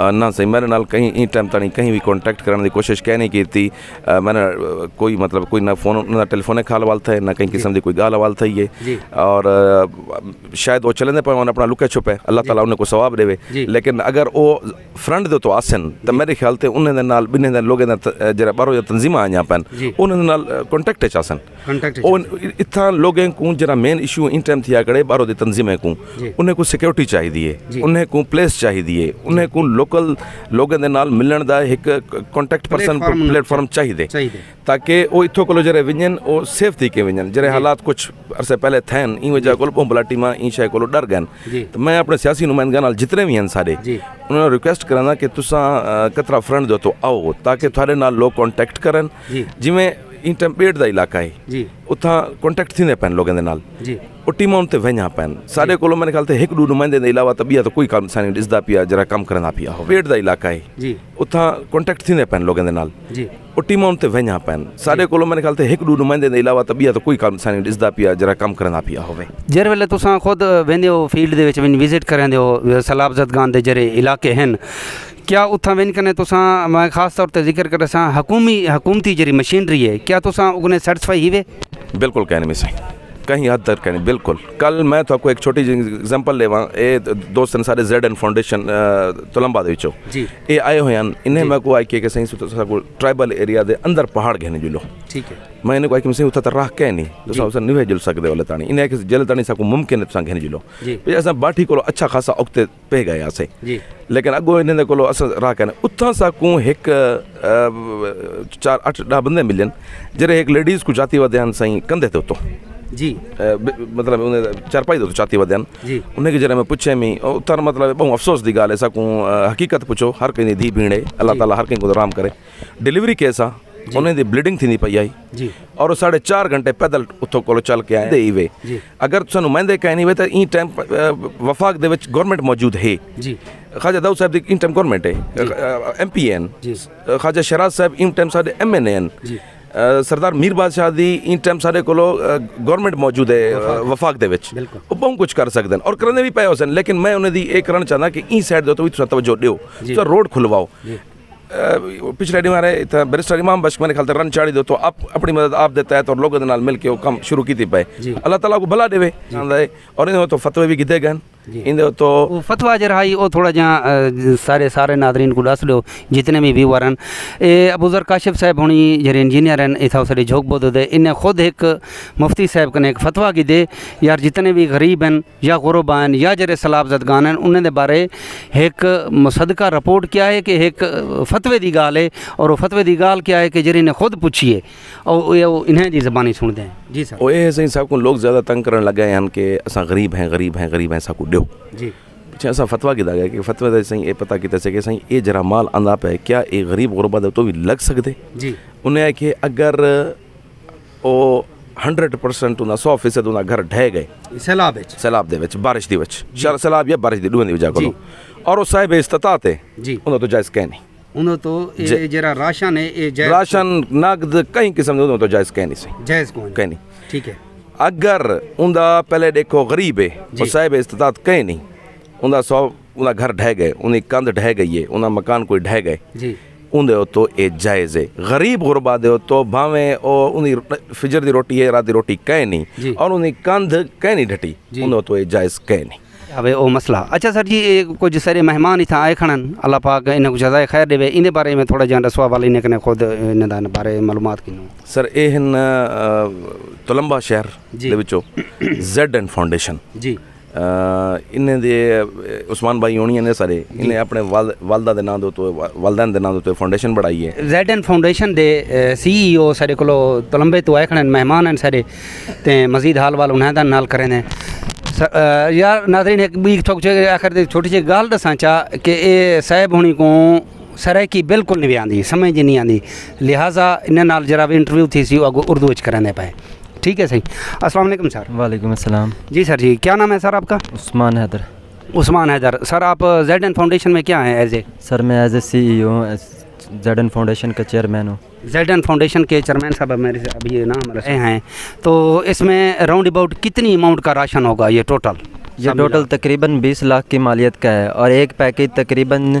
ना सही मेरे नाल कहीं ई टाइम ताणी कहीं भी कॉन्टैक्ट करने की कोशिश कह नहीं की थी। मैंने कोई मतलब कोई ना फोन ना टेलीफोन खाल वाल थे ना कहीं किस्म की कोई गाल वाल थी है। और शायद वो चलने पे अपना लुके छुपे अल्लाह ताला उन्हें को सवाब देवे। लेकिन अगर वो फ्रंट दे तो आसन तो मेरे ख्याल से उन्हें दे नाल बिने दे लोगों ने जरा बारो या तंजीम आया पैन उन्हें नाल कॉन्टैक्ट चासन इतना लोगों को जरा मेन इशू इन टाइम थी करे बारो दी तंजीमें को उन्हें को सिक्योरिटी चाहिए, उन्हें को प्लेस चाहिए, उन्हें को लोकल लोगों के नाल मिलने का एक कॉन्टैक्ट पर्सन प्लेटफॉर्म चाहिए ताकि वो इथों को जरे विंजन वो सेफ थी के विंजन जरे हालात कुछ अरसे पहले थे इन वजह को पोंबला टीमा इन शय को डर गए। तो मैं अपने सियासी नुमाइंदगा नाल जितने भी हैं सारे उन्होंने रिक्वेस्ट करना कि तुसा कतरा फ्रेंड दो तो आओ ताकि थारे नाल लोग कॉन्टैक्ट करन जिमें इन टाइम पेड़ का इलाका है उतना कॉन्टैक्ट थी पैन लोगों के नाल वो टीमां उनते वञा पैन सारे को मेरे ख्याल से एक दो नुमाइंदे के अलावा तो बिया तो कोई काम सानी ॾिसदा पिया जरा कम करना पिया हो पेड़ का इलाका है उतना कॉन्टैक्ट थी पैन लोगों के नाल वो टीमां उनते वञा पैन सारे को मेरे ख्याल से एक दो नुमाइंदे के अलावा तो बिया तो कोई काम सानी ॾिसदा पिया जरा कम करना पिया हो जर वेले तुसां खुद वेंदे हो फील्ड दे विच विजिट करंदे हो सलाबज़दगान दे जरे इलाके हैं क्या उत्थां वन कने तुसां मैं खास तौर पर जिक्र कर रहा हुकूमती जरी मशीनरी है क्या तुसां उगने सेटिस्फाई ही वे? बिल्कुल कहने में सही कहीं हद तक कहने बिल्कुल। कल मैं तो आपको एक छोटी जी एग्जांपल लेवा ए दोस्त ने सारे ZN फाउंडेशन तुलंबा दे विचो ये आए हुए हैं इन्हें मैं को आई के सही को ट्राइबल एरिया दे अंदर पहाड़ घेने जुलो ठीक है मैं इन्हें को आई कि सही उता राह कह नहीं तो उसे निवे जुल सकदे वाले तानी इन्हें जल तानी साको मुमकिन सा घेने जुलो ऐसा बाठी को अच्छा खासा औक्ते पे गए आसे लेकिन अगो इन्हें को अस राह कहने उथा साको एक 4-8 बंदे मिलन जरे एक लेडीज को जाती वध्यान सही कंधे ते उतो जी मतलब उन्हें चारपाई दो चाहती वदन उन्हें के जरा मैं पूछे मी उतर मतलब बहुत अफसोस दी गाल ऐसा को हकीकत पूछो हर कहीं धी भीड़े अल्लाह ताला हर कहीं को आराम करे डिलीवरी केसा उन्हें दी ब्लीडिंग थी पई आई और 4.5 घंटे पैदल उतो को चल के आए दे वे अगर तुम नुमाइंदे कहनी वे तो ई टाइम वफाक दे विच गवर्नमेंट मौजूद है ख्वाजा दाऊद साहब दी इन टाइम गवर्नमेंट है MPN ख्वाजा शराज साहब इन टाइम साडे MNN सरदार मीर बादशाह दी इन टाइम सारे को गवर्नमेंट मौजूद है वफाक दे विच वो बहुत कुछ कर सकते हैं और करने भी पाए हो सन लेकिन मैं उन्हें दी एक करना चाहता कि ई साइड दो तो भी थोड़ा तवज्जो दियो तो रोड खुलवाओ पिछले डी मारे बैरिस्टर इमाम बख्श मैंने ख्याल रन चाड़ी दो तो आप अपनी मदद आप देता है तो लोगों के नाल मिल के वो काम शुरू की थी पाए अल्लाह ताला को भला देवे और इन्हें तो फतवे भी गिदे गए इन तो फतवा जरा वो थोड़ा जहाँ सारे नादरीन को दस दो जितने भी व्यूअर हैं ए अबूजर काशिफ साहब होनी जरे इंजीनियर हैं इतना सारे झोंक बोध दे इन्हें खुद एक मुफ्ती साहब कने एक फतवा की दे यार जितने भी गरीब हैं या गुरबा हैं या जरे सलाबज़दगान हैं उन्हें बारे एक मुसदका रिपोर्ट क्या है कि एक फतवे की गाल है और वो फतवे की गाल क्या है कि जरी ने खुद पूछिए और इन्हें जी ज़बानी सुनते हैं जी सर वो ये सही साहब को लोग ज़्यादा तंग करने लगे हैं कि असा गरीब हैं ऐसा को दो जी पीछे ऐसा फतवा किया गया कि फतवे दे सही ये पता किया कि सही ये जरा माल आंदा पे क्या एक गरीब गुरबा दे तो भी लग सकते जी उन्हें है कि अगर वो 100% उन्हें 100% उन्हें घर ढह गए सैलाब दे विच बारिश दी विच सैलाब या बारिश दी दोवें दी वजह को और वो साहिब इस्तिताअत है जी उन्हें तो जायज़ कह नहीं उन्हें तो जरा राशन है राशन नगद कई किस्म उन्हें तो जायज़ कह नहीं सही जायज़ कह नहीं ठीक है अगर उनका पहले देखो गरीब है और साहिब इस्तिताअत कहीं नहीं उनका घर ढह गए उनकी कंध ढह गई है उनका मकान कोई ढह गए उन्हें तो ये जायज़ है गरीब गुरबा दे तो भावें उन्हीं फिजर की रोटी है रात की रोटी कह नहीं और उन्हीं कंध कह नहीं ढटी उन्हें तो ये जायज़ कह नहीं अबे ओ मसला अच्छा सर जी कुछ सारे मेहमान इतना आए खड़न अल्लाह पाक इन्हें कुछ जज़ाए खैर देवे इन बारे में थोड़ा जहाँ रसवा वाले इन्हें कने खुद इन बारे मालूमात की सर ये हैं तुलंबा शहर दे विचों ZN फाउंडेशन जी इन्हें दे उस्मान भाई होनी ने सारे इन्हें अपने वालदा दे नाम तो वालदैन दे नाम तो फाउंडेशन बढ़ाई है ZN फाउंडेशन दे CEO सारे को तुलंबे तो आए खड़न मेहमान हैं सारे ते मजीद हाल वाल उन्हें नाल करें यार नाज़रीन एक भी आखिर छोटी सी गाल दसा चाह कि ये साहब होनी को सराइकी बिल्कुल नहीं आती समझ नहीं आती लिहाजा इन्हें नाल जरा भी इंटरव्यू थी सी अगो उर्दू कराने पाए ठीक है सही। अस्सलाम वालेकुम सर। वालेकुम अस्सलाम जी सर जी क्या नाम है सर आपका? उस्मान हैदर सर आप ZN फाउंडेशन में क्या हैं एज ए? सर मैं as a CEO ZN Foundation का चेयरमैन हूँ। ZN फाउंडेशन के चेयरमैन साहब मेरे से अभी ये नाम रहे हैं तो इसमें राउंड अबाउट कितनी अमाउंट का राशन होगा ये टोटल? ये टोटल तकरीबन 20 लाख की मालियत का है और एक पैकेज तकरीबन